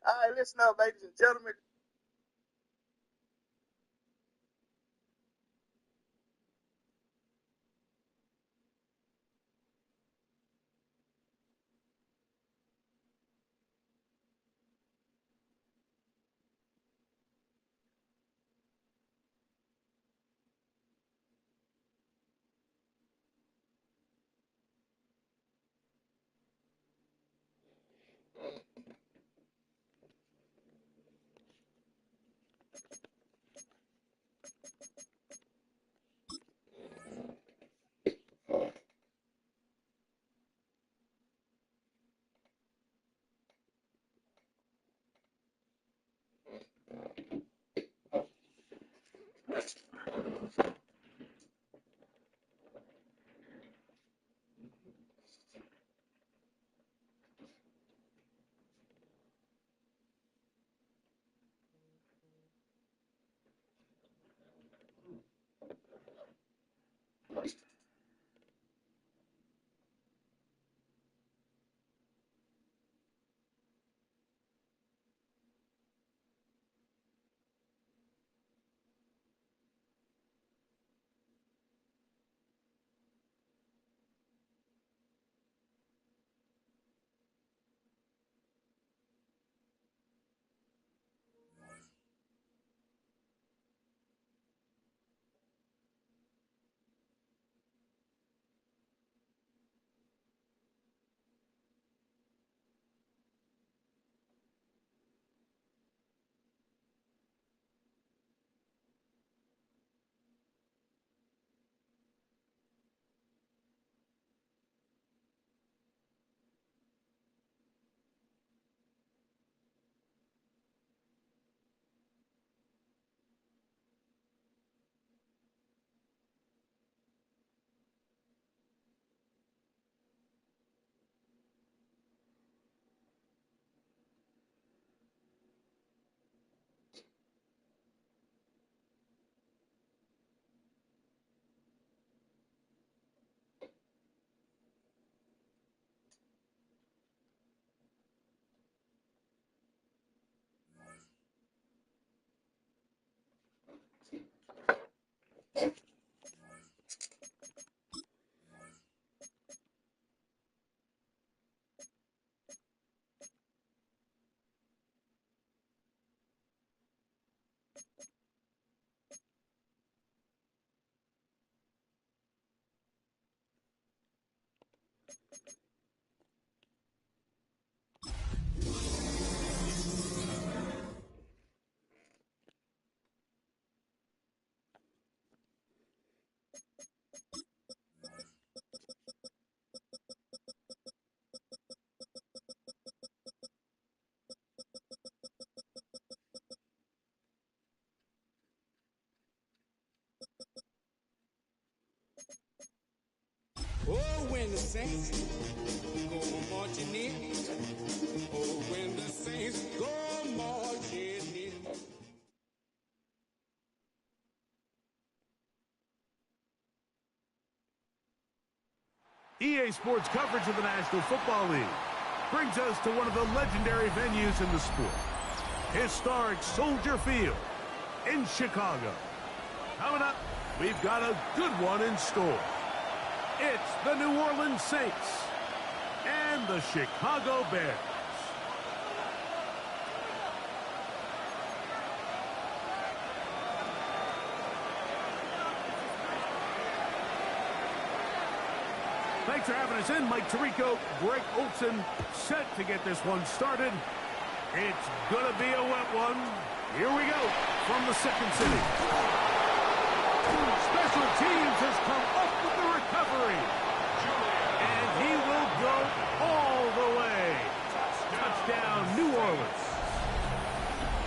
All right, listen up, ladies and gentlemen. Oh, when the saints go marching in. Oh, when the saints go marching in. EA Sports coverage of the National Football League brings us to one of the legendary venues in the sport, historic Soldier Field in Chicago. Coming up, we've got a good one in store. It's the New Orleans Saints and the Chicago Bears. Thanks for having us in, Mike Tirico, Greg Olson, set to get this one started. It's going to be a wet one. Here we go from the second city. Special Teams has come up with the recovery. And he will go all the way. Touchdown, New Orleans.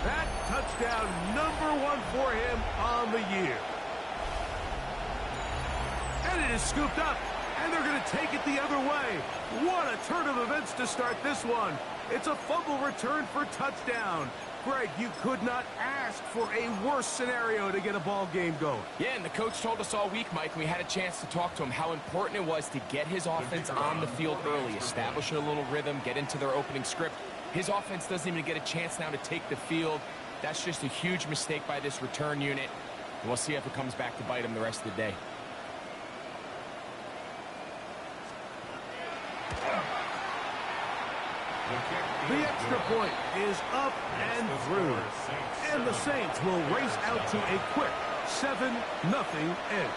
That touchdown #1 for him on the year. And it is scooped up. And they're going to take it the other way. What a turn of events to start this one. It's a fumble return for touchdown. Greg, you could not ask for a worse scenario to get a ball game going. Yeah, and the coach told us all week, Mike, and we had a chance to talk to him, how important it was to get his offense on the field early, establish a little rhythm, get into their opening script. His offense doesn't even get a chance now to take the field. That's just a huge mistake by this return unit. And we'll see if it comes back to bite him the rest of the day. The extra point is up and through. And the Saints will race out to a quick 7-0 edge.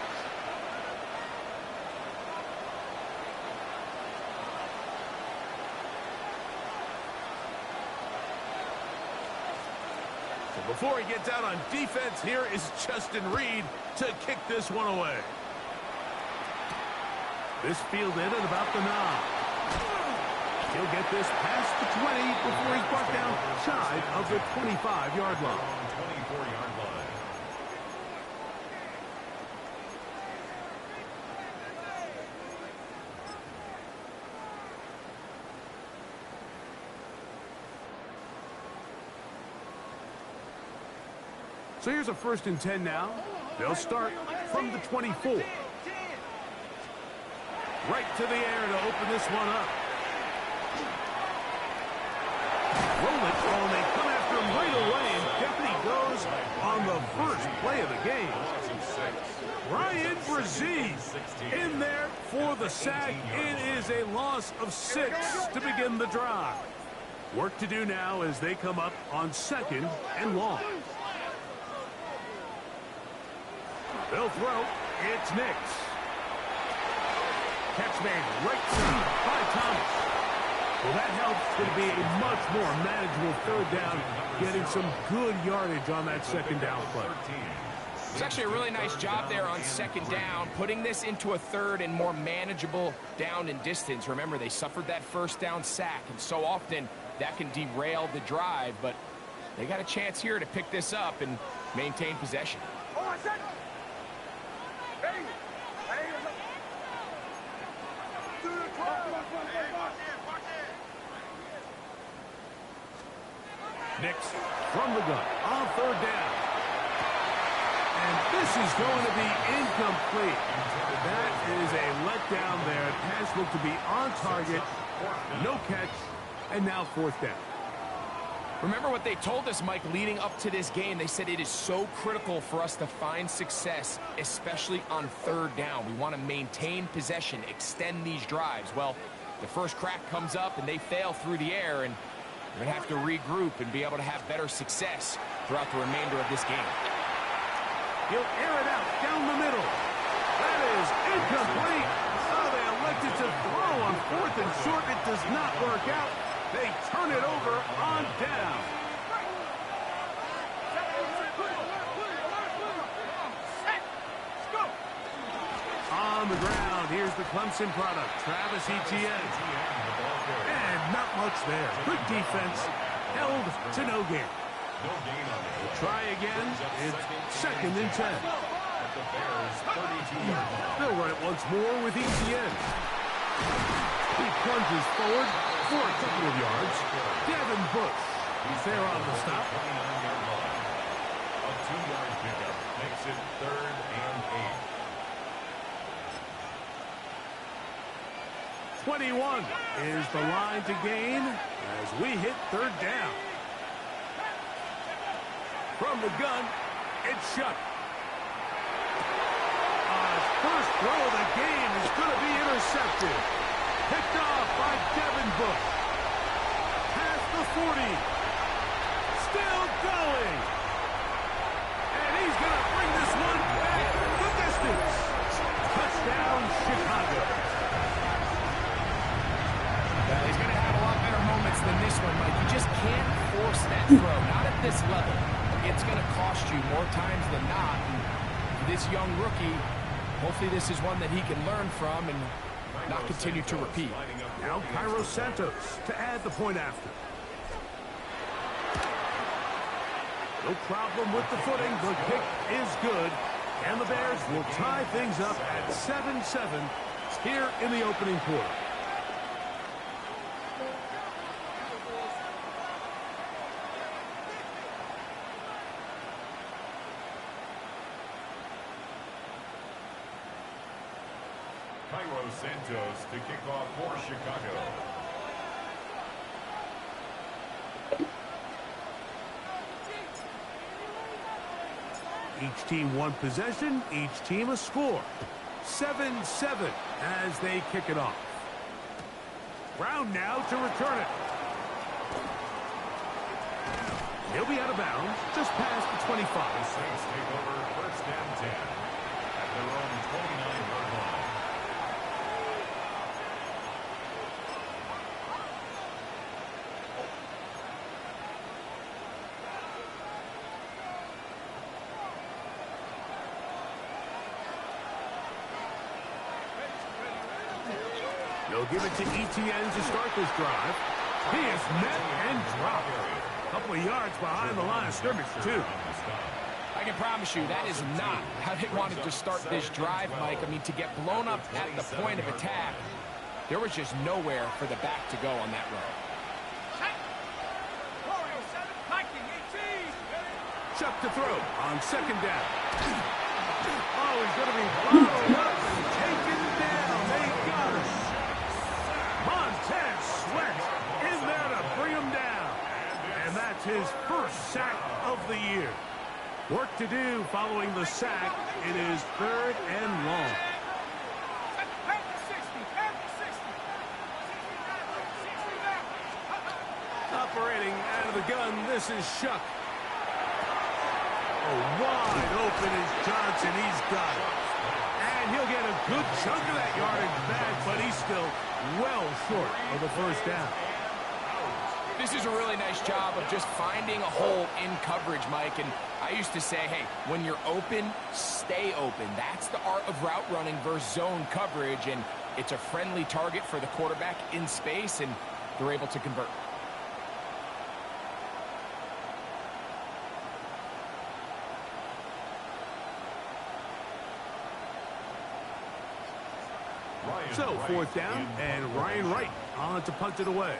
So before he gets out on defense, here is Justin Reed to kick this one away. This fielded at about the 9. He'll get this past the 20 before he's brought down shy of the 25-yard line. 24-yard line. So here's a 1st and 10 now. They'll start from the 24. Right to the air to open this one up. Roll it, and they come after him right away, and down he goes on the first play of the game. Ryan Brzee in there for the sack. It is a loss of 6 to begin the drive. Work to do now as they come up on 2nd and long. They'll throw. It's Nix. Catch made right side by Thomas. Well, that helps. It's going to be a much more manageable 3rd down, getting some good yardage on that 2nd down play. It's actually a really nice job there on 2nd down, putting this into a 3rd and more manageable down and distance. Remember, they suffered that 1st down sack, and so often that can derail the drive, but they got a chance here to pick this up and maintain possession. Nix from the gun on 3rd down. And this is going to be incomplete. That is a letdown there. Pass looked to be on target. No catch. And now 4th down. Remember what they told us, Mike, leading up to this game. They said it is so critical for us to find success, especially on 3rd down. We want to maintain possession, extend these drives. Well, the first crack comes up and they fail through the air, and we're going to have to regroup and be able to have better success throughout the remainder of this game. He'll air it out down the middle. That is incomplete. Oh, they elected to throw on 4th and short. It does not work out. They turn it over on down. On the ground, here's the Clemson product, Travis Etienne. And not much there. Good defense, held to no gain. We'll try again. It's 2nd and 10. They'll run it once more with Etienne. He plunges forward for a couple of yards. Devin Bush, he's there on the stop. A 2-yard pickup makes it 3rd and 8. 21 is the line to gain as we hit 3rd down. From the gun, it's shut. First throw of the game is going to be intercepted. Picked off by Devin Bush. Past the 40. Still going. And he's going to bring this one back the distance. Touchdown, Chicago. Well, he's going to have a lot better moments than this one, Mike. You just can't force that throw, not at this level. It's going to cost you more times than not. And for this young rookie, hopefully this is one that he can learn from and not continue to repeat. Now Cairo Santos to add the point after. No problem with the footing. The kick is good. And the Bears will tie things up at 7-7 here in the opening quarter. Cairo Santos to kick off for Chicago. Each team one possession, each team a score. 7-7 as they kick it off. Brown now to return it. He'll be out of bounds, just past the 25. The Saints take over first and 10 at their own 29-yard line. They'll give it to ETN to start this drive. He is met and dropped. A couple of yards behind the line of scrimmage, too. I can promise you that is not how they wanted to start this drive, Mike. I mean, to get blown up at the point of attack, there was just nowhere for the back to go on that run. Chuck to throw on second down. Oh, he's going to be followed up and taken down. They got him. Montez Sweat in there to bring him down. And that's his first sack of the year. Work to do following the sack. It is 3rd and long. Operating out of the gun, this is Shuck. Oh, wide open is Johnson. He's got it. And he'll get a good chunk of that yardage back, but he's still well short of the first down. This is a really nice job of just finding a hole in coverage, Mike. And I used to say, hey, when you're open, stay open. That's the art of route running versus zone coverage. And it's a friendly target for the quarterback in space, and they're able to convert. So, 4th down, and Ryan Wright on to punt it away.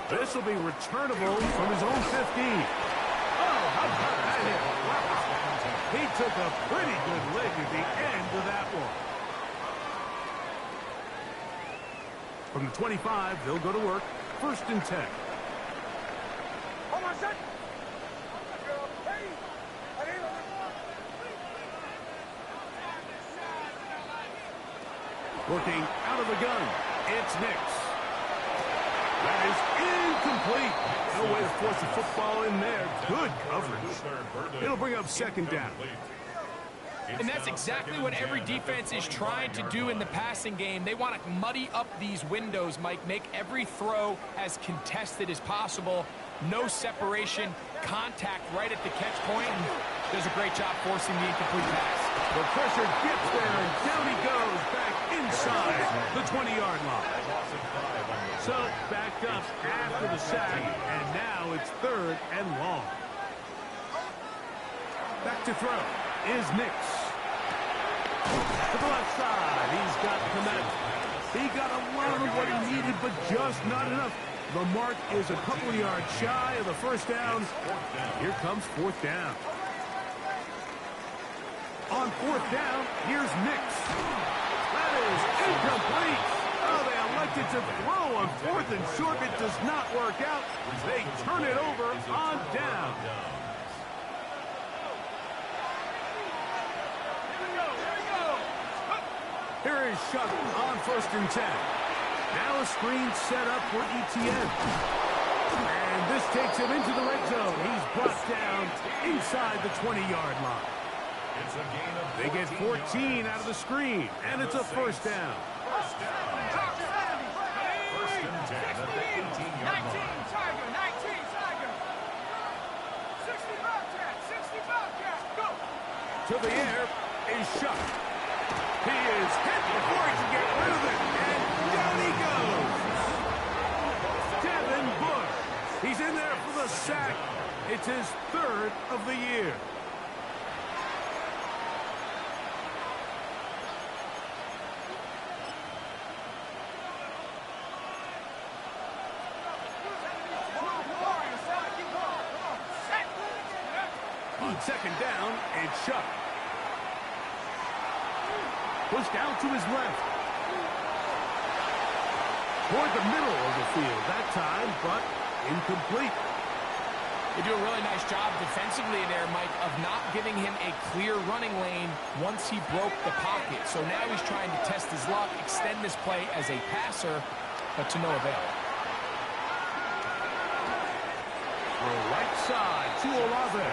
This will be returnable from his own 15. Oh, how about that hit? Wow. He took a pretty good leg at the end of that one. From the 25, they'll go to work. 1st and 10. Working out of the gun, it's Nix. That is incomplete. No way to force the football in there. Good coverage. It'll bring up 2nd down. And that's exactly what every defense is trying to do in the passing game. They want to muddy up these windows, Mike, make every throw as contested as possible. No separation, contact right at the catch point, and does a great job forcing the incomplete pass. The pressure gets there, and down he goes back inside the 20-yard line. So, back up after the sack, and now it's 3rd and long. Back to throw is Nix. To the left side, he's got Komet. He got a lot of what he needed, but just not enough. The mark is a couple yards shy of the first down. Here comes 4th down. On 4th down, here's Nix. That is incomplete. Oh, they elected to throw on 4th and short. It does not work out. They turn it over on down. Here is Shuck on 1st and 10. Now a screen set up for ETN. And this takes him into the red zone. He's brought down inside the 20-yard line. They get 14 out of the screen, and it's a 1st down. To the air is Shuck. He is hit before he can get rid of it, and down he goes. Devin Bush. He's in there for the sack. It's his 3rd of the year. On 2nd down, it's Shuck. Pushed out to his left. toward the middle of the field that time, but incomplete. They do a really nice job defensively there, Mike, of not giving him a clear running lane once he broke the pocket. So now he's trying to test his luck, extend this play as a passer, but to no avail. Throw right side to Olave.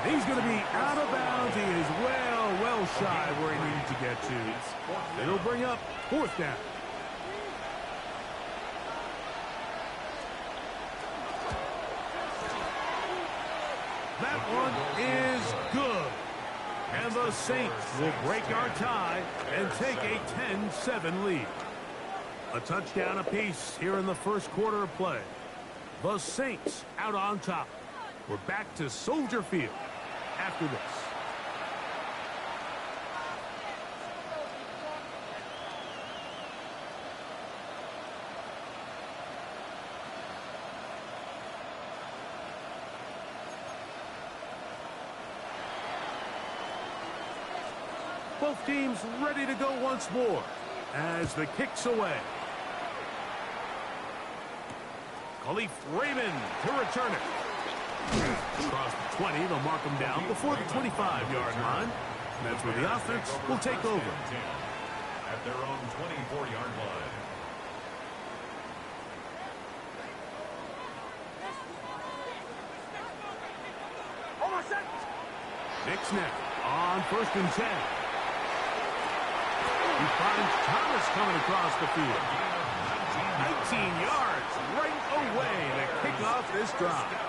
He's going to be out of bounds. He is well shy where he needs to get to. It'll bring up 4th down. That one is good. And the Saints will break our tie and take a 10-7 lead. A touchdown apiece here in the first quarter of play. The Saints out on top. We're back to Soldier Field after this. Both teams ready to go once more as the kick's away. Collin1313 to return it. Across the 20, they'll mark him down before the 25-yard line. And that's where the offense will take over. At their own 24-yard line. Nick snap on 1st and 10. He finds Thomas coming across the field. 19 yards right away to kick off this drive.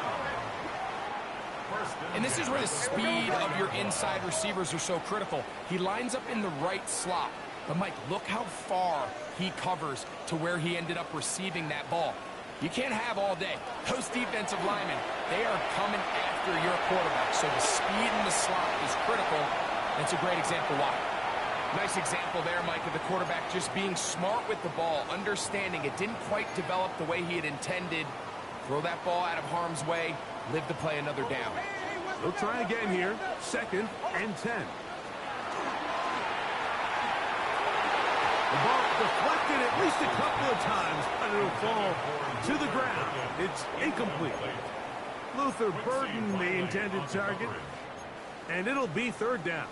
And this is where the speed of your inside receivers are so critical. He lines up in the right slot. But, Mike, look how far he covers to where he ended up receiving that ball. You can't have all day. Those defensive linemen, they are coming after your quarterback. So the speed in the slot is critical. And it's a great example why. Nice example there, Mike, of the quarterback just being smart with the ball, understanding it didn't quite develop the way he had intended. Throw that ball out of harm's way, live to play another down. They'll try again here, 2nd and 10. The ball deflected at least a couple of times, but it'll fall to the ground. It's incomplete. Luther Burden, the intended target, and it'll be 3rd down.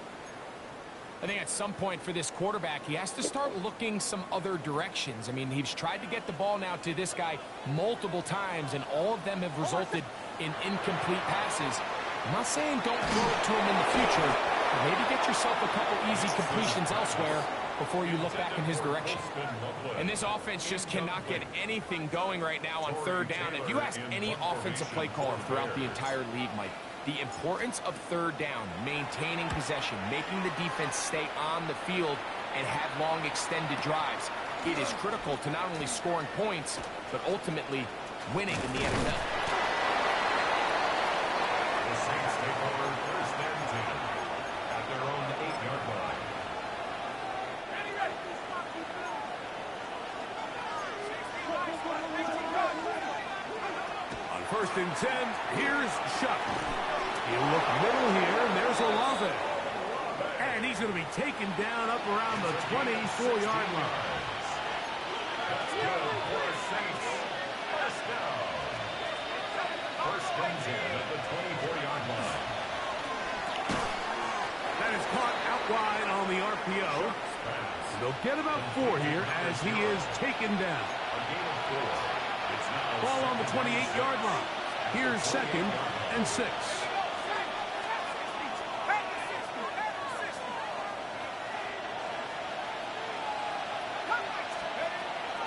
I think at some point for this quarterback, he has to start looking some other directions. I mean, he's tried to get the ball now to this guy multiple times, and all of them have resulted in incomplete passes. I'm not saying don't throw it to him in the future, but maybe get yourself a couple easy completions elsewhere before you look back in his direction. And this offense just cannot get anything going right now on 3rd down. If you ask any offensive play caller throughout the entire league, Mike, the importance of 3rd down, maintaining possession, making the defense stay on the field and have long extended drives. It is critical to not only scoring points, but ultimately winning in the NFL. The Saints take over 1st and 10 at their own 8-yard line. On 1st and 10, here's Shuck. He'll look middle here, and there's Olave. And he's going to be taken down up around the 24-yard line. That's good for the Saints. 1st down. 1st and 10 at the 24-yard line. That is caught out wide on the RPO. They'll get about 4 here as he is taken down. A gain of 4. It's now Ball on the 28-yard line. Here's 2nd and 6.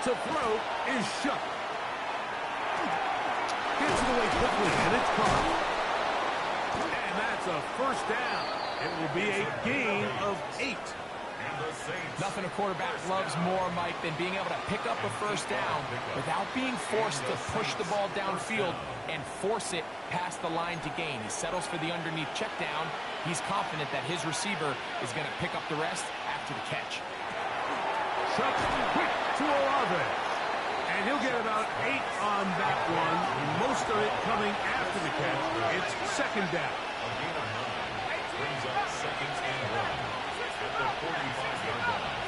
To throw is Shuck. Gets it away quickly, and it's caught. And that's a 1st down. It will be a gain of 8. Nothing a quarterback loves more, Mike, than being able to pick up a 1st down without being forced to push the ball downfield and force it past the line to gain. He settles for the underneath check down. He's confident that his receiver is going to pick up the rest after the catch. Shuck quick to Olave. And he'll get about 8 on that one. Most of it coming after the catch. It's 2nd down. A gain of 9 brings up 2nd and 1 at the 45-yard line.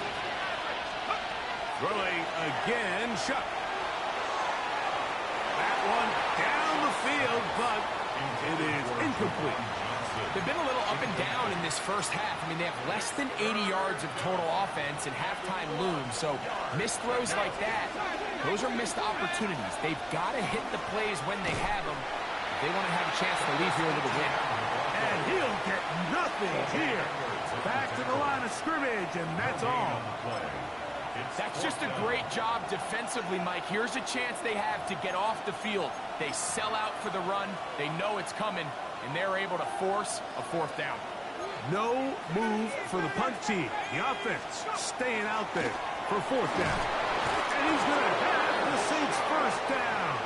Throwing again, Chuck. That one down the field, but it is incomplete. They've been a little up and down in this first half. I mean, they have less than 80 yards of total offense, and halftime looms. So missed throws like that, those are missed opportunities. They've got to hit the plays when they have them if they want to have a chance to leave here with a win. And he'll get nothing here. Back to the line of scrimmage, and that's all. That's just a great job defensively, Mike. Here's a chance they have to get off the field. They sell out for the run. They know it's coming, and they're able to force a fourth down. No move for the punt team. The offense staying out there for fourth down. And he's going to have the Saints first down.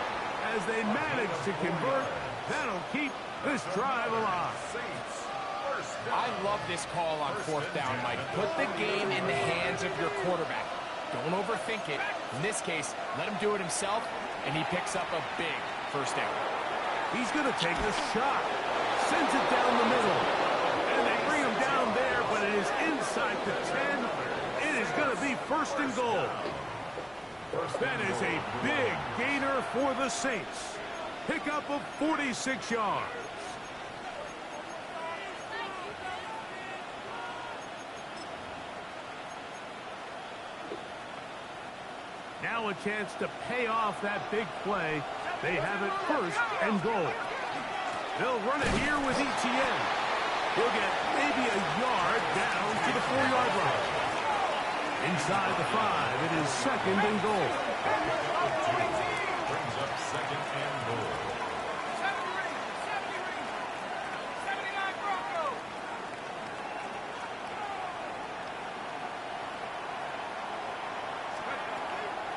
As they manage to convert, that'll keep this drive alive. I love this call on fourth down, Mike. Put the game in the hands of your quarterback. Don't overthink it. In this case, let him do it himself, and he picks up a big first down. He's going to take a shot. Sends it down the middle. And they bring him down there, but it is inside the 10. It is going to be first and goal. That is a big gainer for the Saints. Pickup of 46 yards. Now a chance to pay off that big play. They have it first and goal. They'll run it here with ETN. He'll get maybe a yard down to the 4-yard line. Inside the 5, it is second and goal. Brings up second and goal.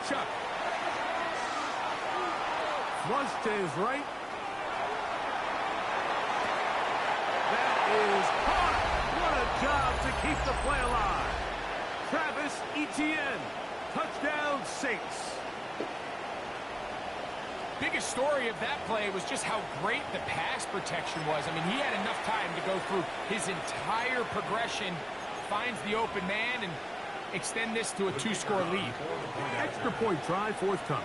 Chuck. Flush to his right. That is caught. What a job to keep the play alive. Travis Etienne. Touchdown, Saints. Biggest story of that play was just how great the pass protection was. I mean, he had enough time to go through his entire progression, finds the open man, and extend this to a 2-score lead. Extra point try, forthcoming.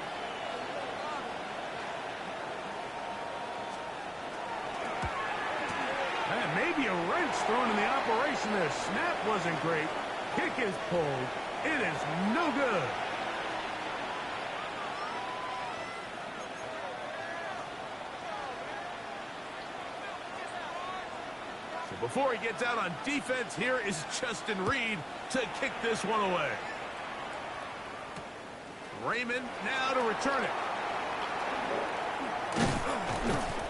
And maybe a wrench thrown in the operation there. Snap wasn't great. Kick is pulled. It is no good. So before he gets out on defense, here is Justin Reed to kick this one away. Raymond now to return it.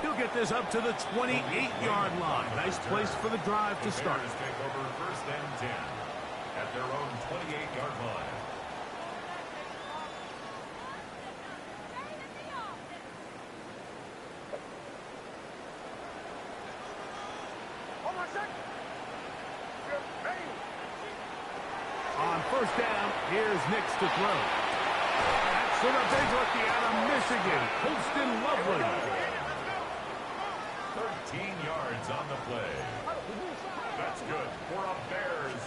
He'll get this up to the 28-yard line. Nice place for the drive to start. Take over first and 10 at their own 28-yard line. On first down, here's Nix to throw. That's to the big rookie out of Michigan, Colston Loveland. 13 yards on the play. That's good for a Bears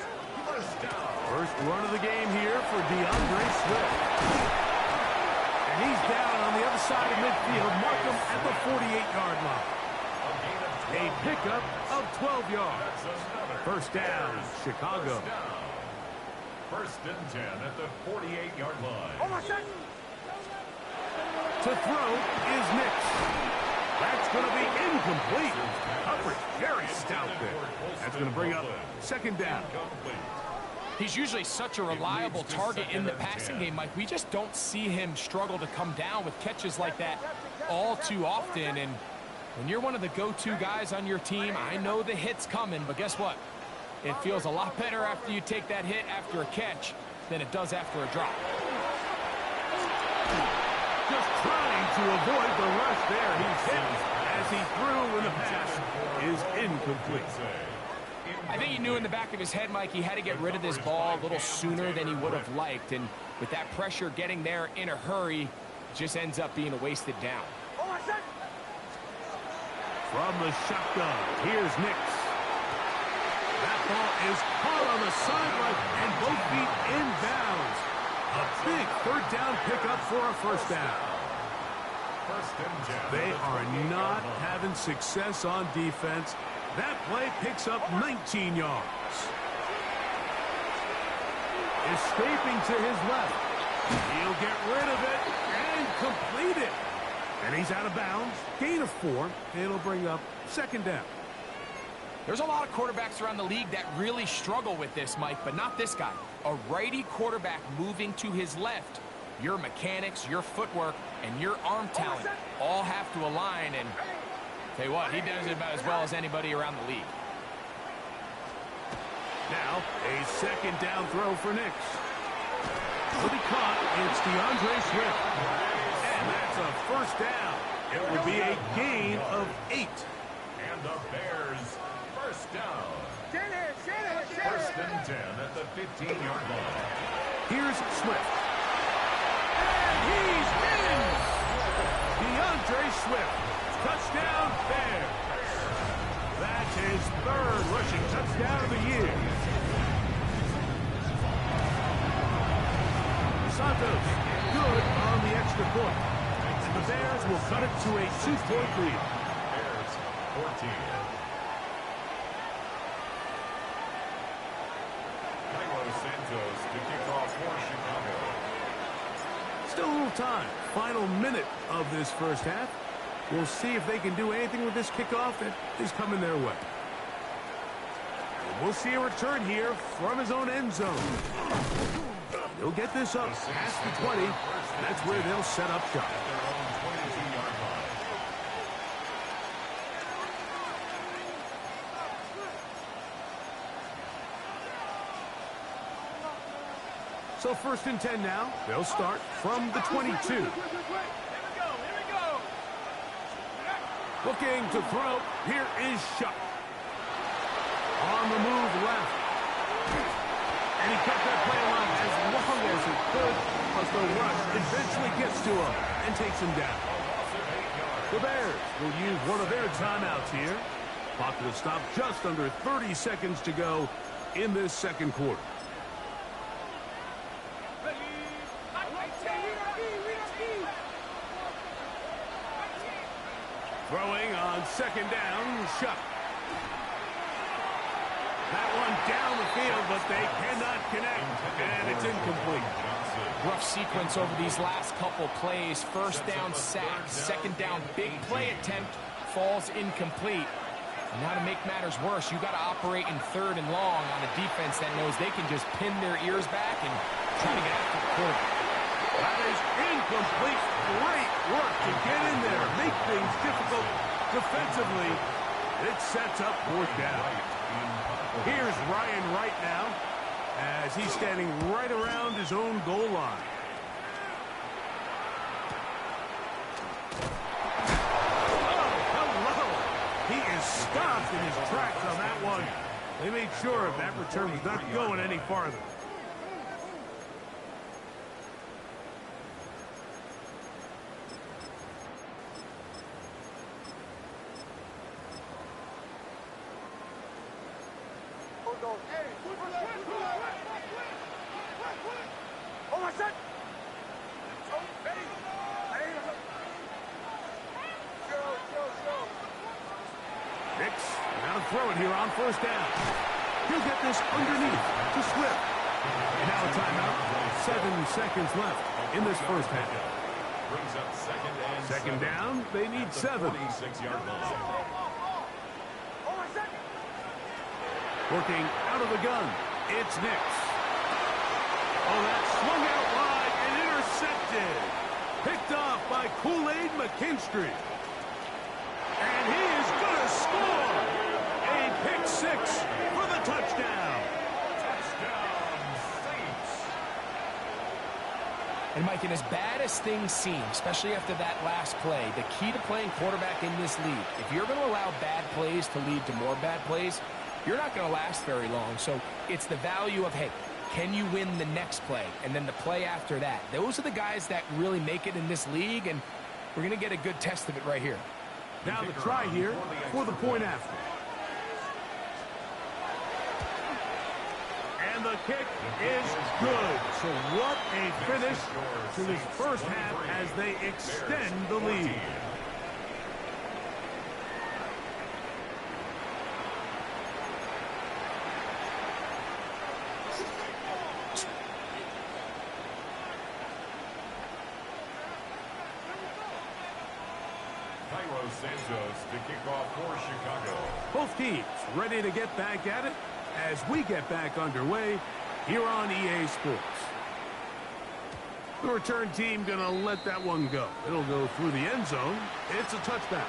first down. First run of the game here for DeAndre Swift. And he's down on the other side of midfield. Mark him at the 48-yard line. A pickup of 12 yards. First down, Chicago. First and 10 at the 48-yard line. To throw is Nix. That's going to be incomplete. Coverage very stout there. That's going to bring up second down. He's usually such a reliable target in the passing game, Mike. We just don't see him struggle to come down with catches like that all too often. And when you're one of the go-to guys on your team, I know the hit's coming, but guess what? It feels a lot better after you take that hit after a catch than it does after a drop. Just trying to avoid the rush there. He's hit as he threw, and the pass is incomplete. I think he knew in the back of his head, Mike, he had to get rid of this ball a little sooner than he would have liked. And with that pressure getting there in a hurry, it just ends up being a wasted down. From the shotgun, here's Nix. That ball is caught on the sideline, and both feet inbounds. A big third down pickup for a first down. They are not having success on defense. That play picks up 19 yards. Escaping to his left. He'll get rid of it and complete it. And he's out of bounds. Gain of 4. It'll bring up second down. There's a lot of quarterbacks around the league that really struggle with this, Mike, but not this guy. A righty quarterback moving to his left. Your mechanics, your footwork, and your arm talent all have to align, and tell you what, he does it about as well as anybody around the league. Now, a second down throw for Nix. Will be caught. It's DeAndre Swift. And that's a first down. It will be a gain of 8. And the Bears, first down. First and 10 at the 15-yard line. Here's Swift. And he's in! DeAndre Swift. Touchdown, Bears. That's his third rushing touchdown of the year. Santos, good on the extra point. And the Bears will cut it to a 2-point lead. Bears, 14. Santos to kick off for Chicago. Still a little time. Final minute of this first half. We'll see if they can do anything with this kickoff that is coming their way. And we'll see a return here from his own end zone. He'll get this up past the 20. That's where they'll set up shop. At their own 22-yard line. So first and 10 now. They'll start from the 22. Looking to throw. Here is Shuck. On the move left. And he kept that play alive as long as he could. Plus the rush eventually gets to him and takes him down. The Bears will use one of their timeouts here. Clock will stop just under 30 seconds to go in this second quarter. Throwing on second down, Shuck. That one down the field, but they cannot connect, and it's incomplete. Rough sequence over these last couple plays. First down sack, second down big play attempt, falls incomplete. And now to make matters worse, you got to operate in third and long on a defense that knows they can just pin their ears back and try to get after the quarterback. That is incomplete. Great work to get in there, make things difficult defensively. It sets up fourth down. Here's Ryan Wright now as he's standing right around his own goal line. Oh, hello. He is stopped in his tracks on that one. They made sure that return was not going any farther. Throw it here on first down. He'll get this underneath to Swift. And now a timeout. 7 seconds left in this first half. Brings up second down. They need 7. 46-yard line. Working out of the gun. It's Nix. Oh, that swung out wide and intercepted. Picked off by Collin1313. And he is going to score. Pick 6 for the touchdown. Touchdown, Saints. And Mike, and as bad as things seem, especially after that last play, the key to playing quarterback in this league, if you're going to allow bad plays to lead to more bad plays, you're not going to last very long. So it's the value of, hey, can you win the next play? And then the play after that. Those are the guys that really make it in this league, and we're going to get a good test of it right here. Now the try here for the point after. And And the kick is good. So what a finish to this first half as they extend the lead. Santos to kick off for Chicago. Both teams ready to get back at it as we get back underway here on EA Sports. The return team going to let that one go. It'll go through the end zone. It's a touchback.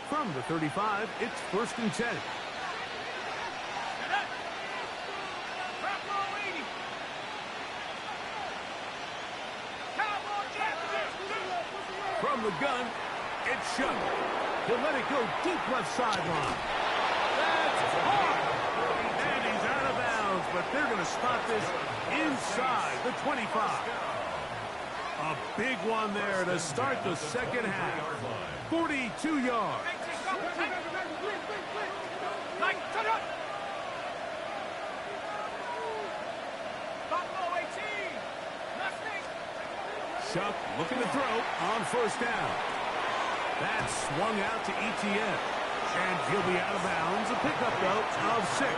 From the 35, it's 1st and 10. From the gun, it's shut. He'll let it go deep left sideline. That's hard. And he's out of bounds, but they're going to spot this inside the 25. A big one there to start the second half. 42 yards. Shuck looking to throw on 1st down. That's swung out to ETN. And he'll be out of bounds. A pickup, though, of 6.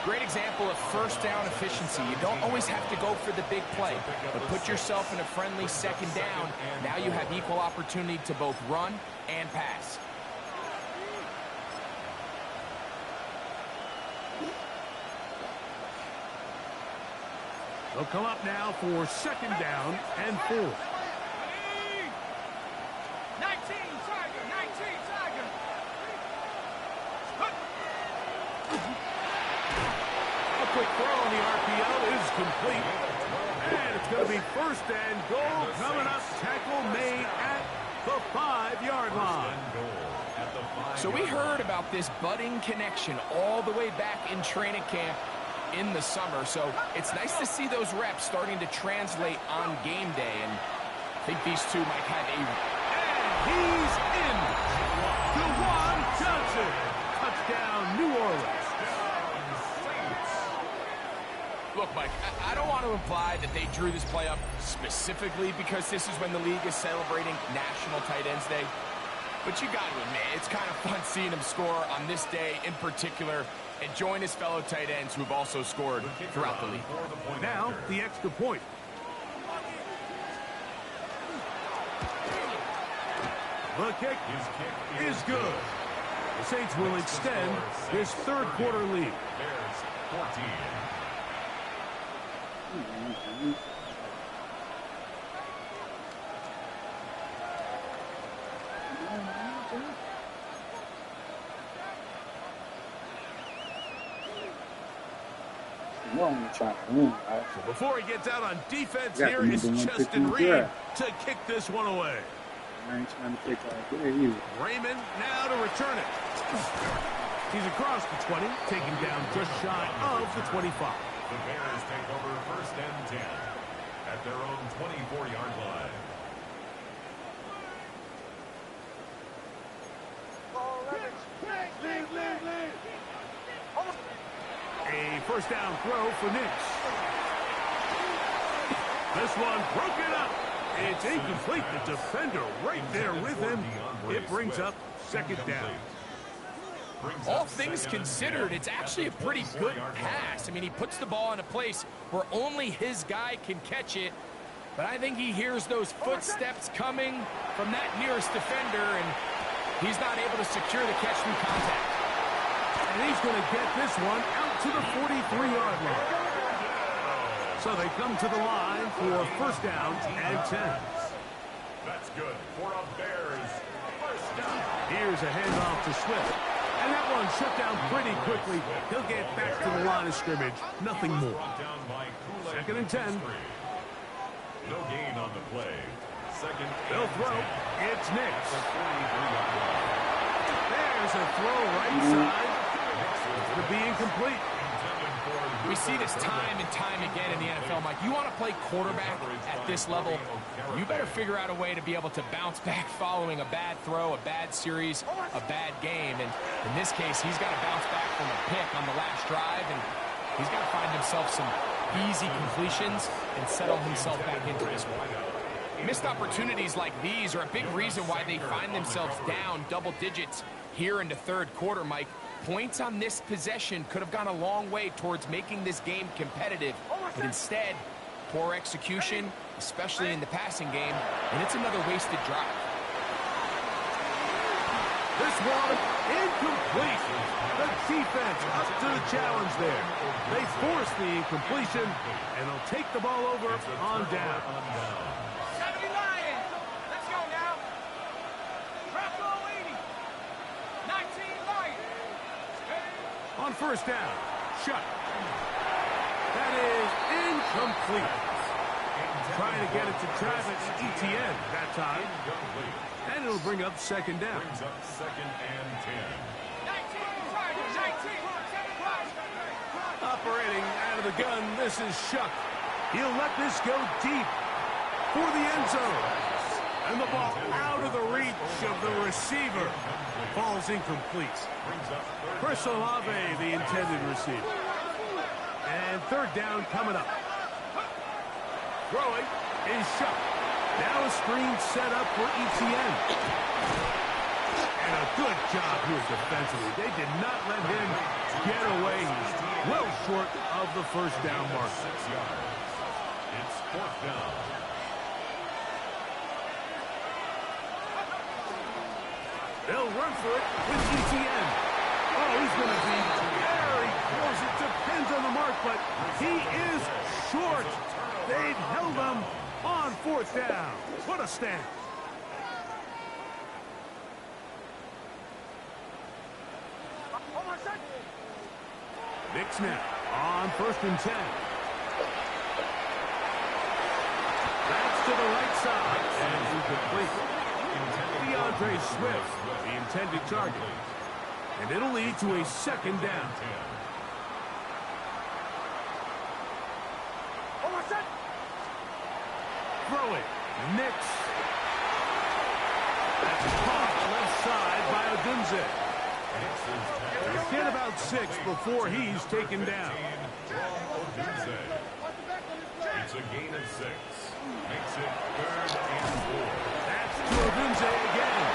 Great example of 1st down efficiency. You don't always have to go for the big play, but put yourself in a friendly 2nd down. Now you have equal opportunity to both run and pass. They'll come up now for 2nd down and 4. 19 Tiger. A quick throw on the RPO is complete. And it's going to be 1st and goal coming up. Tackle made at the 5-yard line. So we heard about this budding connection all the way back in training camp in the summer, so it's nice to see those reps starting to translate on game day, and I think these two might have a... And he's in. Dewan Johnson. Touchdown, New Orleans. Look, Mike, I don't want to imply that they drew this play up specifically because this is when the league is celebrating National Tight Ends Day, but you got to admit, it's kind of fun seeing him score on this day in particular and join his fellow tight ends who have also scored throughout the league. Now, the extra point. The kick is good. The Saints will extend this 3rd quarter lead. Bears 14. So before he gets out on defense here, it's Justin Reed to kick this one away. Raymond now to return it. He's across the 20, taken down just shy of the 25. The Bears take over 1st and 10 at their own 24-yard line. A 1st down throw for Nix. This one broken up. It's incomplete. The defender right there with him. It brings up 2nd down. All things considered, it's actually a pretty good pass. I mean, he puts the ball in a place where only his guy can catch it. But I think he hears those footsteps coming from that nearest defender, and he's not able to secure the catch through contact. And he's going to get this one out to the 43-yard line. So they come to the line for 1st down and 10. That's good for a Bears 1st down. Here's a handoff to Swift. And that one shut down pretty quickly. He'll get back to the line of scrimmage. Nothing more. 2nd and 10. No gain on the play. 2nd. They'll throw. It's Nix. There's a throw right side. It's going to be incomplete. We see this time and time again in the NFL, Mike. You want to play quarterback at this level, you better figure out a way to be able to bounce back following a bad throw, a bad series, a bad game. And in this case, he's got to bounce back from a pick on the last drive, and he's got to find himself some easy completions and settle himself back into this one. Missed opportunities like these are a big reason why they find themselves down double digits here in the third quarter, Mike. Points on this possession could have gone a long way towards making this game competitive, but instead, poor execution, especially in the passing game, and it's another wasted drive. This one, incomplete. The defense up to the challenge there. They force the incompletion, and they'll take the ball over on down. 70 Lions. Let's go now. Drop goal 80. 19 Lions. On first down, shut. That is incomplete. Trying to get it to Travis Etienne that time. And it'll bring up second down. Brings up second and 10. 19 Tigers. 19. Operating out of the gun, this is Shuck. He'll let this go deep for the end zone. And the ball out of the reach of the receiver. Falls incomplete. Chris Olave, the intended receiver. And third down coming up. Throwing is Shuck. Now a screen set up for Etienne. And a good job here defensively. They did not let him get away. He's well short of the first down mark. 6 yards. It's fourth down. They'll run for it with Etienne. Oh, he's going to be very close. It depends on the mark, but he is short. They've held him on fourth down. What a stand. Knicks now on first and 10. That's to the right side. And incomplete. DeAndre Swift, the intended target. And it'll lead to a second down. Throw it. Knicks. That's caught left side by Odunze. He's get about 6 before he's taken down. It's a gain of 6. Makes it third and 4. That's to Odunze again.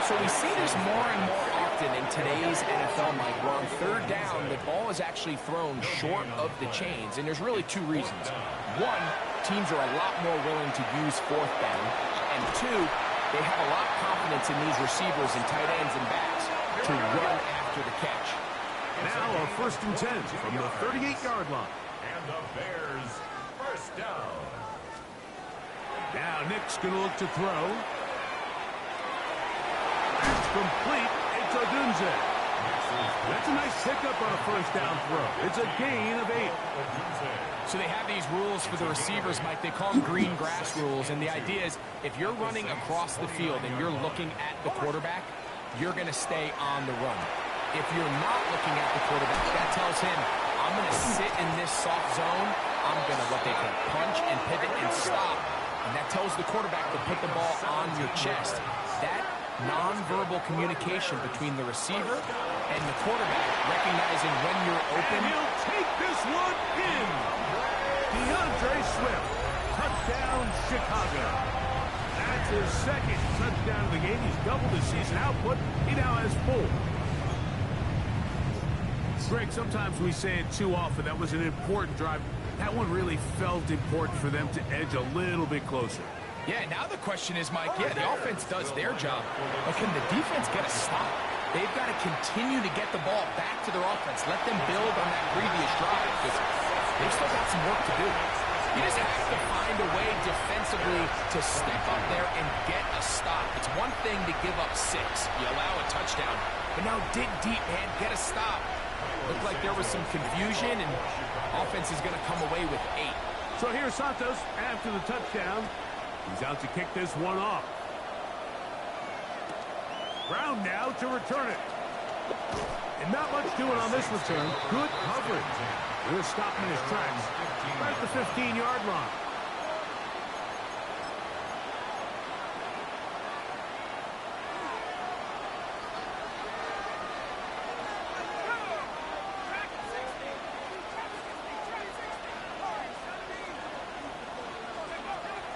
So we see this more and more often in today's NFL, Mike, where on third down, the ball is actually thrown short of the chains, and there's really 2 reasons. One, teams are a lot more willing to use fourth down, and 2, they have a lot of confidence in these receivers and tight ends and backs to run after the catch. Now a first and 10 from the 38-yard line. And the Bears first down. Now Nick's going to look to throw. That's complete. It's Odunze. That's a nice pickup on a first down throw. It's a gain of 8. So they have these rules for the receivers, Mike. They call them green grass rules. And the idea is if you're running across the field and you're looking at the quarterback, you're going to stay on the run. If you're not looking at the quarterback, that tells him, I'm going to sit in this soft zone. I'm going to what they call punch and pivot and stop. And that tells the quarterback to put the ball on your chest. That nonverbal communication between the receiver and the quarterback, recognizing when you're open. And he'll take this one in. DeAndre Swift, touchdown Chicago. That's his second touchdown of the game. He's doubled his season output. He now has 4. Greg, sometimes we say it too often. That was an important drive. That one really felt important for them to edge a little bit closer. Yeah, now the question is, Mike, the offense does their job, but can the defense get a stop? They've got to continue to get the ball back to their offense. Let them build on that previous drive because they've still got some work to do. You just have to find a way defensively to step up there and get a stop. It's one thing to give up 6. You allow a touchdown, but now dig deep, man. Get a stop. Looked like there was some confusion, and offense is going to come away with 8. So here's Santos after the touchdown. He's out to kick this one off. Brown now to return it. And not much doing on this return. Good coverage. We're stopping his tracks right at the 15-yard line.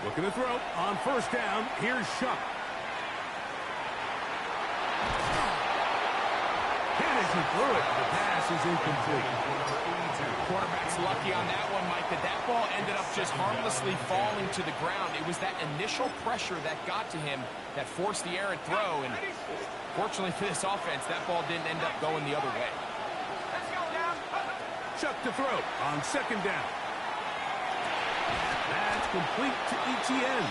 Looking to throw on first down. Here's Shuck. He threw it. The pass is incomplete. Quarterback's lucky on that one, Mike, that ball ended up just harmlessly falling to the ground. It was that initial pressure that got to him that forced the errant throw, and fortunately for this offense, that ball didn't end up going the other way. Chuck to throw on second down. That's complete to Etienne.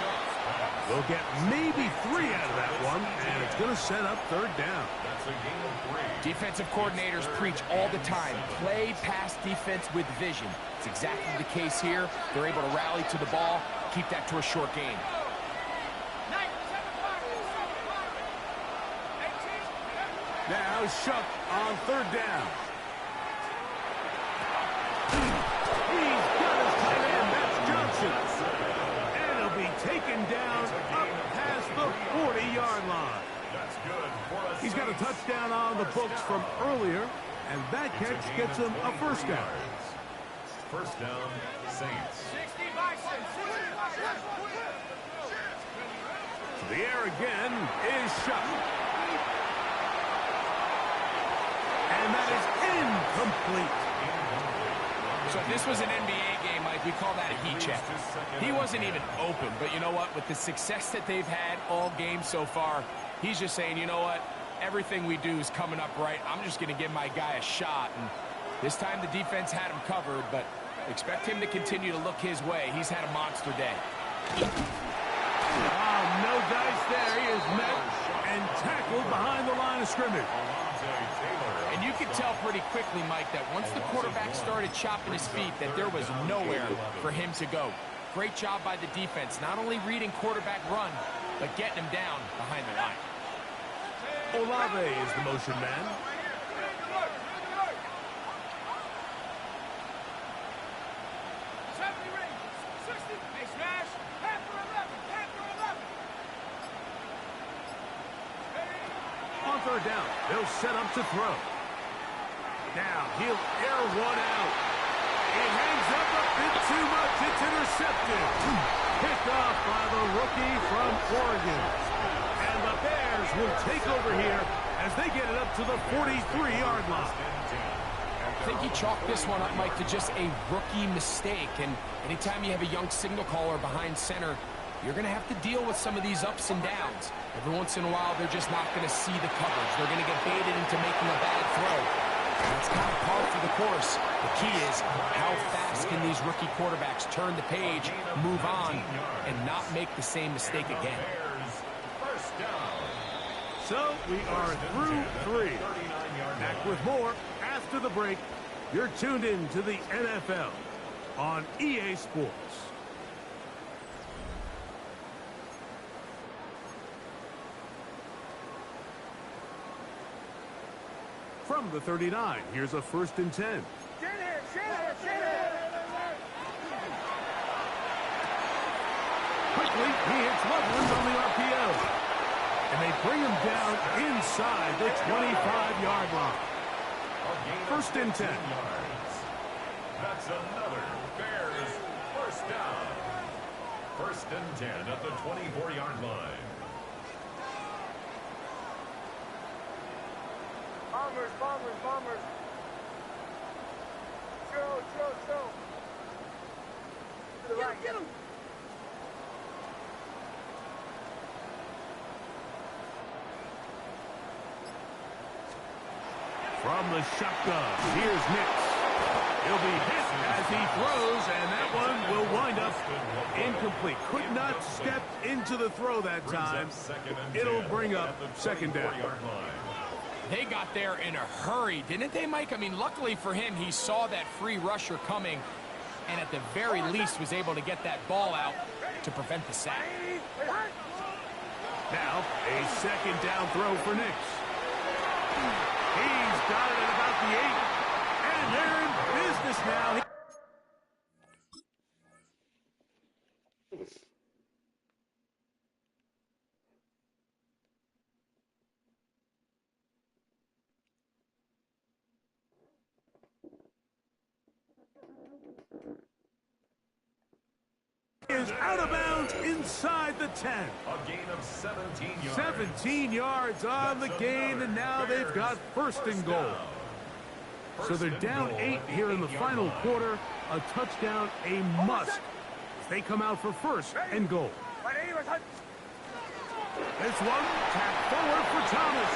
We'll get maybe 3 out of that one, and it's going to set up third down. That's a gain of 3. Defensive coordinators preach all the time, play pass defense with vision. It's exactly the case here. They're able to rally to the ball, keep that to a short game. Now Shuck on third down. He's got his tight end. That's Johnson. And he'll be taken down up past the 40-yard line. That's good for a He's got a touchdown on the books from earlier, and that catch gets him a first down. First down, Saints. To the air again is Shuck. And that is incomplete. So if this was an NBA game, Mike, we call that a heat check. He wasn't even open, but you know what? With the success that they've had all game so far, he's just saying, you know what? Everything we do is coming up right. I'm just going to give my guy a shot. And this time the defense had him covered, but expect him to continue to look his way. He's had a monster day. No dice there. He is met and tackled behind the line of scrimmage. And you could tell pretty quickly, Mike, that once the quarterback started chopping his feet, that there was nowhere for him to go. Great job by the defense, not only reading quarterback run, but getting him down behind the line. Olave is the motion man. On third down, they'll set up to throw. Now he'll air one out. It hangs up a bit too much. It's intercepted. Picked off by the rookie from Oregon. And the Bears will take over here as they get it up to the 43-yard line. I think he chalked this one up, Mike, to just a rookie mistake. And anytime you have a young signal caller behind center, you're going to have to deal with some of these ups and downs. Every once in a while, they're just not going to see the coverage. They're going to get baited into making a bad throw. And that's kind of par for the course. The key is how fast can these rookie quarterbacks turn the page, move on, and not make the same mistake again. So we are through 3. Back with more after the break. You're tuned in to the NFL on EA Sports. From the 39, here's a 1st and 10. Quickly, he hits Loveland on the RPO. And they bring him down inside the 25-yard line. 1st and 10. That's another Bears first down. 1st and 10 at the 24-yard line. Bombers. Show. To the right. Get him. From the shotgun, here's Nix. He'll be hit as he throws, and that one will wind up incomplete. Could not step into the throw that time. It'll bring up 2nd down. They got there in a hurry, didn't they, Mike? I mean, luckily for him, he saw that free rusher coming, and at the very least was able to get that ball out to prevent the sack. Now, a 2nd down throw for Nix. He got it at about the 8. And they're in business now. Is out of bounds inside the 10. A gain of 17 yards. 17 yards on the gain, and now they've got first and goal. So they're down 8 here in the final quarter. A touchdown, a must, as they come out for first and goal. This one, tap forward for Thomas.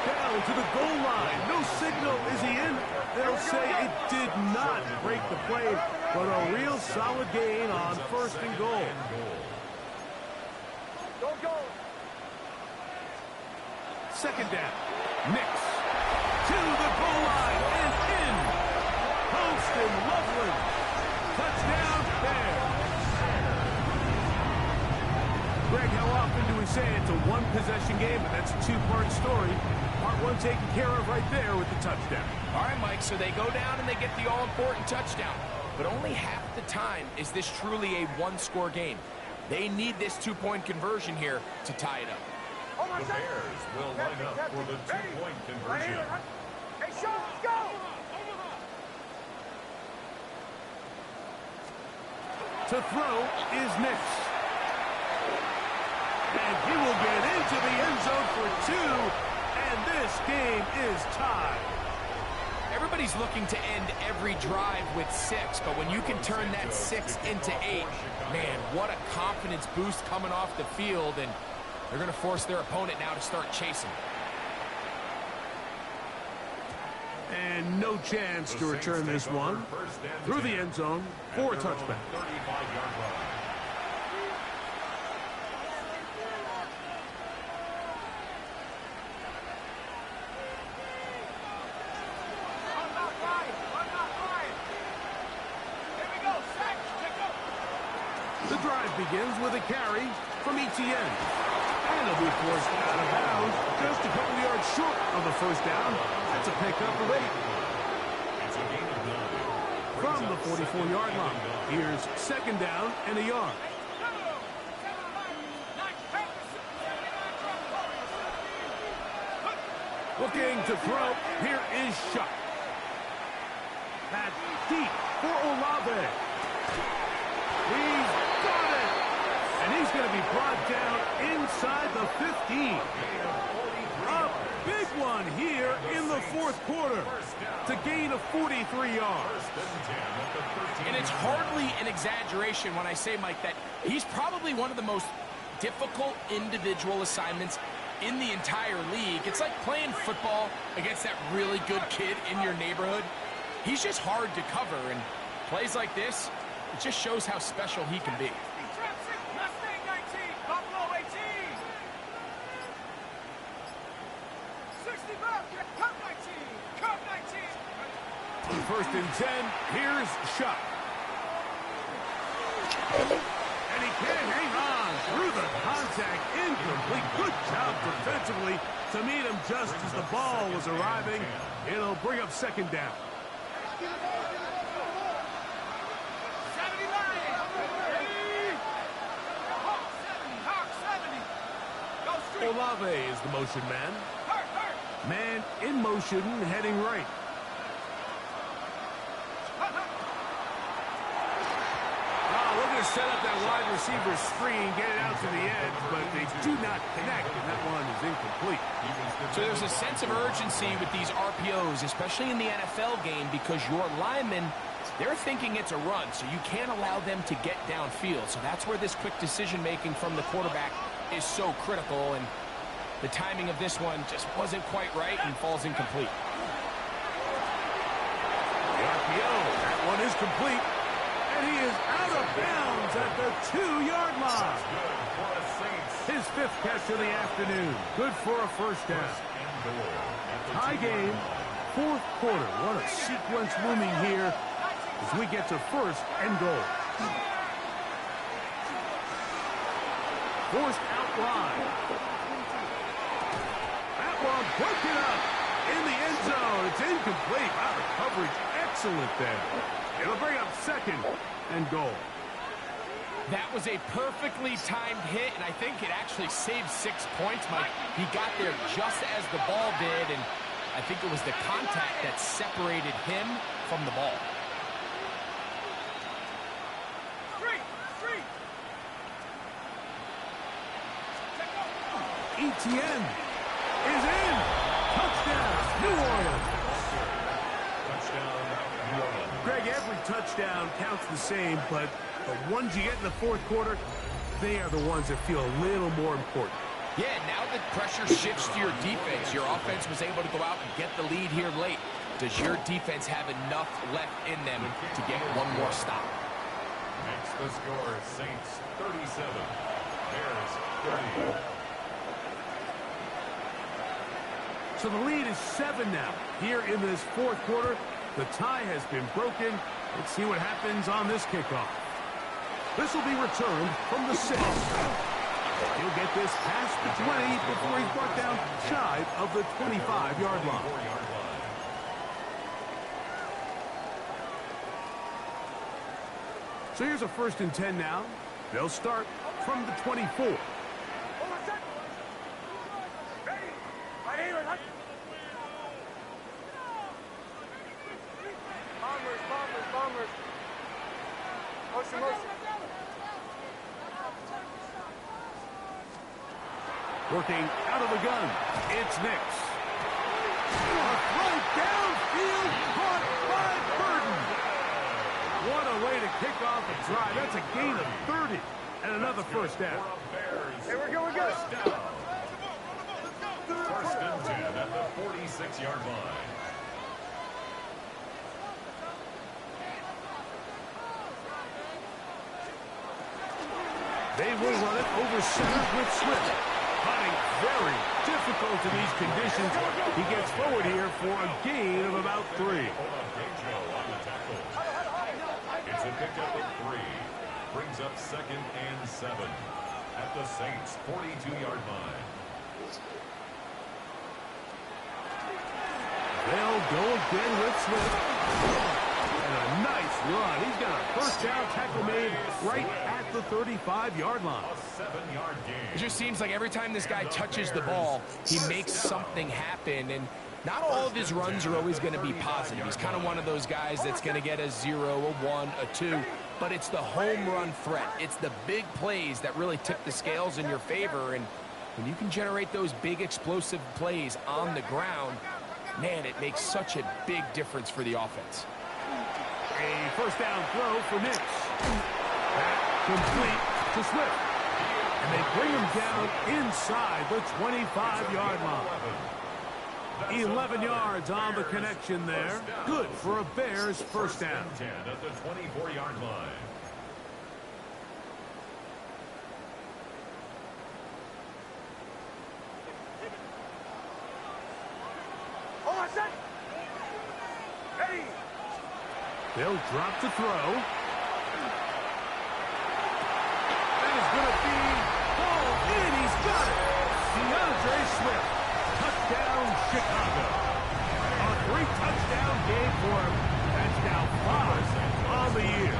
Down to the goal line. No signal. Is he in? They'll say it did not break the play, but a real solid gain on first and goal. Second down. Nix to the goal line and in. Post and Loveland. Touchdown there. Greg, how often do we say it's a one-possession game, but that's a two-part story? Part one taken care of right there with the touchdown. All right, Mike, so they go down and they get the all-important touchdown. But only half the time is this truly a one-score game. They need this two-point conversion here to tie it up. The Bears will line up for the two-point conversion. Hey, Sean, let's go! To throw is Nix. And he will get into the end zone for 2, and this game is tied. Everybody's looking to end every drive with 6, but when you can turn that 6 into 8, man, what a confidence boost coming off the field, and they're going to force their opponent now to start chasing. And no chance to return this one through the end zone for a touchback. 35-yard line. The drive begins with a carry from Etienne. And he'll be forced out of bounds just a couple yards short of the first down. That's a pickup of 8. It's a gain of 9. From the 44-yard line. Here's second down and a yard. Looking to throw. Here is Shuck. That's deep for Olave. He's got it. And he's going to be brought down inside the 15. A big one here in the fourth quarter to gain a 43 yards. And it's hardly an exaggeration when I say, Mike, that he's probably one of the most difficult individual assignments in the entire league. It's like playing football against that really good kid in your neighborhood. He's just hard to cover, and plays like this, it just shows how special he can be. First and 10, here's Shuck. And he can't hang on through the contact. Incomplete. Good job defensively to meet him just as the ball was arriving. It'll bring up second down. Olave is the motion man. Man in motion, heading right. Set up that wide receiver screen, get it out to the edge, but they do not connect, and that one is incomplete. So there's a sense of urgency with these RPOs, especially in the NFL game, because your linemen, they're thinking it's a run, so you can't allow them to get downfield. So that's where this quick decision-making from the quarterback is so critical, and the timing of this one just wasn't quite right and falls incomplete. The RPO, that one is complete. And he is out of bounds at the 2-yard line. His 5th catch of the afternoon. Good for a first down. Tie game, 4th quarter. What a sequence looming here as we get to first and goal. Forced out wide. That one broken up. in the end zone. It's incomplete. Wow, the coverage excellent there. It'll bring up second and goal. That was a perfectly timed hit, and I think it actually saved 6 points, Mike. He got there just as the ball did, and I think it was the contact that separated him from the ball. Etienne is in. Touchdown, New Orleans. Touchdown, New Orleans. Greg, every touchdown counts the same, but the ones you get in the fourth quarter, they are the ones that feel a little more important. Yeah, now the pressure shifts to your defense. Your offense was able to go out and get the lead here late. Does your defense have enough left in them to get one more stop? Next, the score is Saints 37, Bears 30. So the lead is 7 now. Here in this fourth quarter, the tie has been broken. Let's see what happens on this kickoff. This will be returned from the 6. He'll get this past the 20 before he's brought down shy of the 25-yard line. So here's a 1st and 10 now. They'll start from the 24. Working out of the gun, it's Nix. A throw downfield, caught by Burton. What a way to kick off a drive. That's a gain of 30 and another first down. Hey, we're going good. First and 10 at the 46-yard line. They will run it over center with Swift. Hunting very difficult in these conditions. He gets forward here for a gain of about 3. It's a pickup of 3. Brings up 2nd and 7 at the Saints' 42-yard line. They'll go again with Swift. And a nice run. He's got a first down tackle made right at the 35-yard line. A 7-yard gain. It just seems like every time this guy touches the ball, he makes something happen. And not all of his runs are always going to be positive. He's kind of one of those guys that's going to get a 0, a 1, a 2. But it's the home run threat. It's the big plays that really tip the scales in your favor. And when you can generate those big explosive plays on the ground, man, it makes such a big difference for the offense. A first down throw for Nix. Complete to Swift. And they bring him down inside the 25-yard line. 11 yards on the connection there. Good for a Bears first down. 10 at the 24-yard line. Hold on, set. Ready. They'll drop to throw. That is going to be hauled in. He's got it. DeAndre Swift. Touchdown, Chicago. A 3-touchdown game for him. That's now 5 on the year.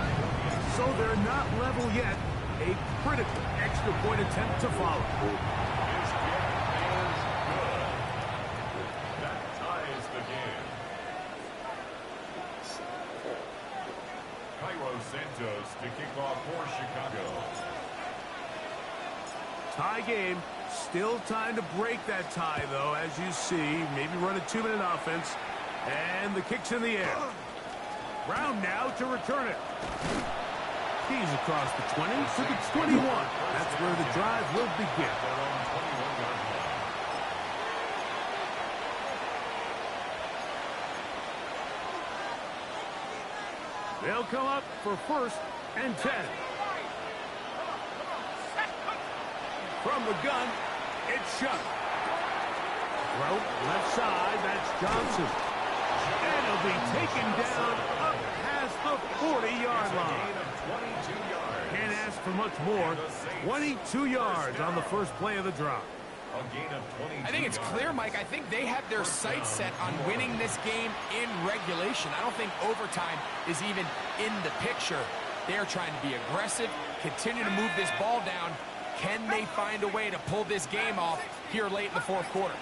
So they're not level yet. A critical extra point attempt to follow. His kick is good. That ties the game. Cairo Santos to kick off for Chicago. Tie game. Still time to break that tie, though, as you see. Maybe run a 2-minute offense. And the kick's in the air. Brown now to return it. He's across the 20 to the 21. That's where the drive will begin. They'll come up for 1st and 10. From the gun, it's Shutt. Throw left side, that's Johnson. And he'll be taken down up past the 40-yard line. Can't ask for much more. 22 yards on the first play of the drive. A gain of 22 I think it's clear, Mike. I think they have their sights set on winning this game in regulation. I don't think overtime is even in the picture. They're trying to be aggressive, continue to move this ball down. Can they find a way to pull this game off here late in the fourth quarter?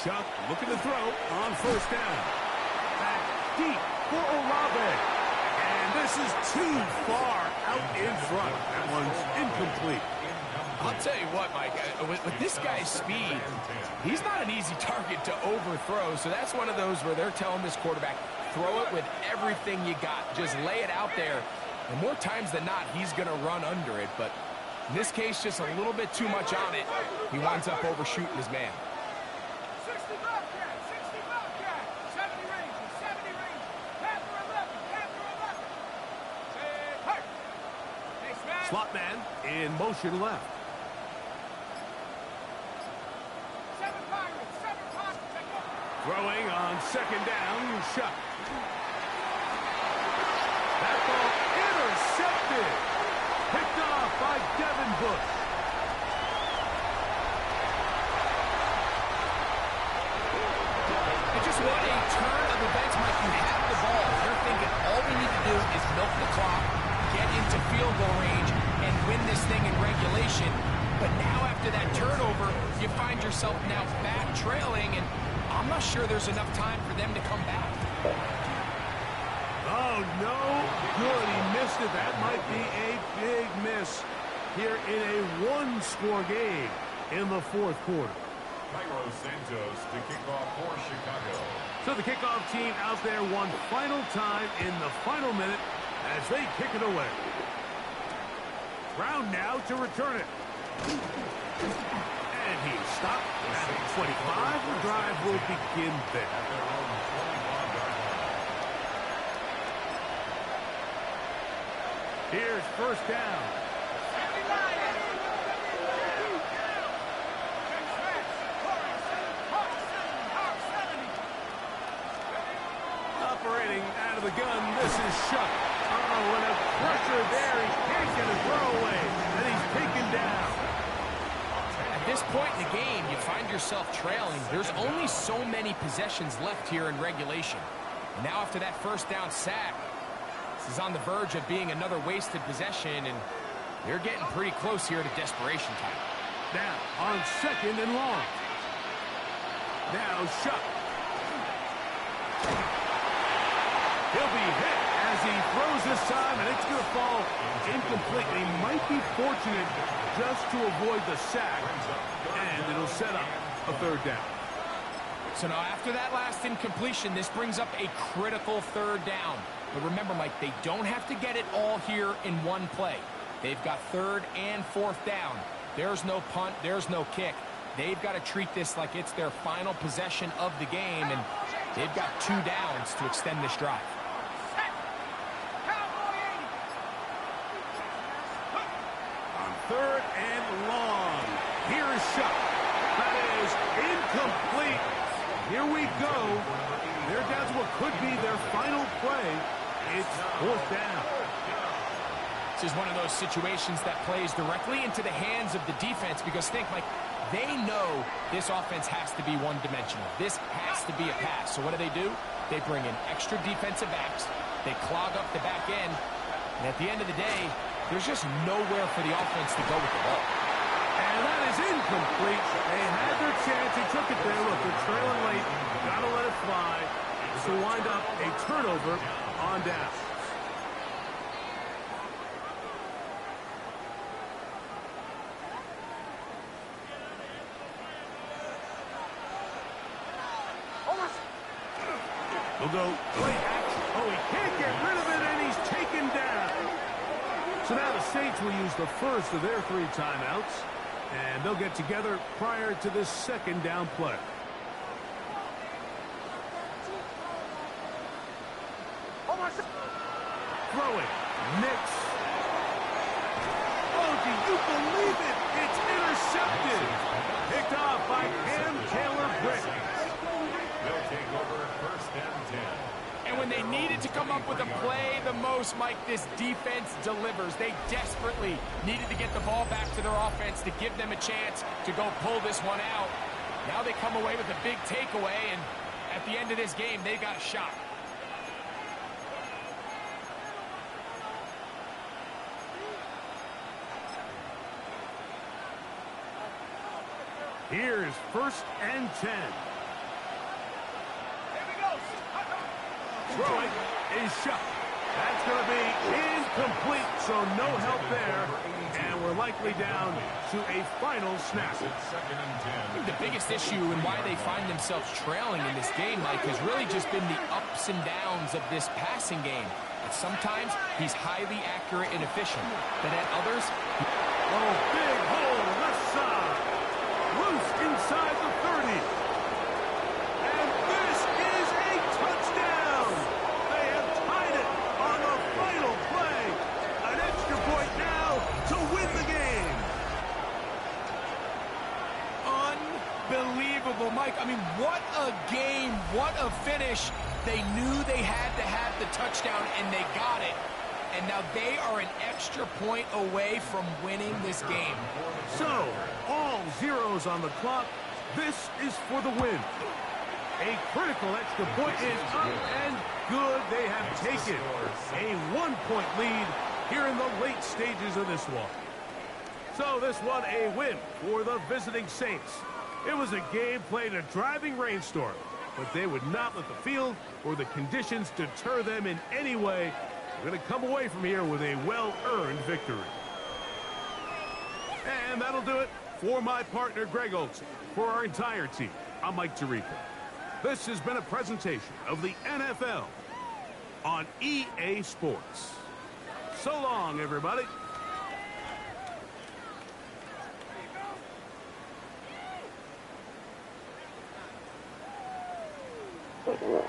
Chuck looking to throw on first down. Back deep for Olave. And this is too far out in front. That one's incomplete. I'll tell you what, Mike, with this guy's speed, he's not an easy target to overthrow. So that's one of those where they're telling this quarterback, throw it with everything you got. Just lay it out there. And more times than not, he's going to run under it. But in this case, just a little bit too much on it. He winds up overshooting his man. 60 Bobcat, 60 Bobcat, 70 Rangers, 70 Rangers, Panther 11, Panther 11. Hey, thanks, man. Slot man in motion left. 7 Pirates, 7 Pirates, take over. Throwing on second down, Chuck. That ball intercepted. Picked off by Devin Bush. Just what a turn of events, Mike. You have the ball. You're thinking all we need to do is milk the clock, get into field goal range, and win this thing in regulation. But now after that turnover, you find yourself now back trailing, and I'm not sure there's enough time for them to come back. Oh, no good. He missed it. That might be a big miss here in a one-score game in the fourth quarter. Cairo Santos to kick off for Chicago. So the kickoff team out there one final time in the final minute as they kick it away. Brown now to return it. And he stopped at 25. The drive will begin there. At their own 25-yard line. Here's first down. Operating out of the gun, this is Chuck. Oh, and a pressure there. He can't get a throwaway, and he's taken down. At this point in the game, you find yourself trailing. There's only so many possessions left here in regulation. And now after that first down sack, this is on the verge of being another wasted possession, and they're getting pretty close here to desperation time. Now on second and long. Now Chuck. He'll be hit as he throws this time, and it's going to fall incomplete. He might be fortunate just to avoid the sack, and it'll set up a third down. So now after that last incompletion, this brings up a critical third down. But remember, Mike, they don't have to get it all here in one play. They've got third and fourth down. There's no punt, there's no kick. They've got to treat this like it's their final possession of the game, and they've got 2 downs to extend this drive. On third and long. Here is Chuck. That is incomplete. Here we go. They're down to what could be their final play. It's fourth down. This is one of those situations that plays directly into the hands of the defense because think, Mike, they know this offense has to be one-dimensional. This has to be a pass. So what do? They bring in extra defensive backs. They clog up the back end. And at the end of the day, there's just nowhere for the offense to go with the ball. And that is incomplete. They had their chance. He took it there. Look, they're trailing late. Got to let it fly. This will wind up a turnover on down. We'll go play action. Oh, he can't get rid of it, and he's taken down. So now the Saints will use the first of their 3 timeouts, and they'll get together prior to this second down play. Throwing. Nix. Oh, do you believe it? It's intercepted. Picked off by Cam Taylor-Britt. They'll take over first and 10. And when they needed to come up with a play the most close, Mike, this defense delivers. They desperately needed to get the ball back to their offense to give them a chance to go pull this one out. Now they come away with a big takeaway, and at the end of this game, they got a shot. Here's 1st and 10. Here we go. Throwing is shot. That's going to be incomplete, so no help there. And we're likely down to a final snap. Second and 10. The biggest issue and why they find themselves trailing in this game, Mike, has really just been the ups and downs of this passing game. And sometimes he's highly accurate and efficient, but at others... Oh, big hole left side. Loose inside the 30. And this is a touchdown. They have tied it on the final play. An extra point now to win the game. Unbelievable, Mike. I mean, what a game. What a finish. They knew they had to have the touchdown, and they got it. And now they are an extra point away from winning this game. So, all zeros on the clock. This is for the win. A critical extra point is up and good. They have taken a 1-point lead here in the late stages of this one. So this one a win for the visiting Saints. It was a game played in a driving rainstorm, but they would not let the field or the conditions deter them in any way. We're going to come away from here with a well-earned victory. And that'll do it for my partner, Greg Olson. For our entire team, I'm Mike Tirico. This has been a presentation of the NFL on EA Sports. So long, everybody. Hey,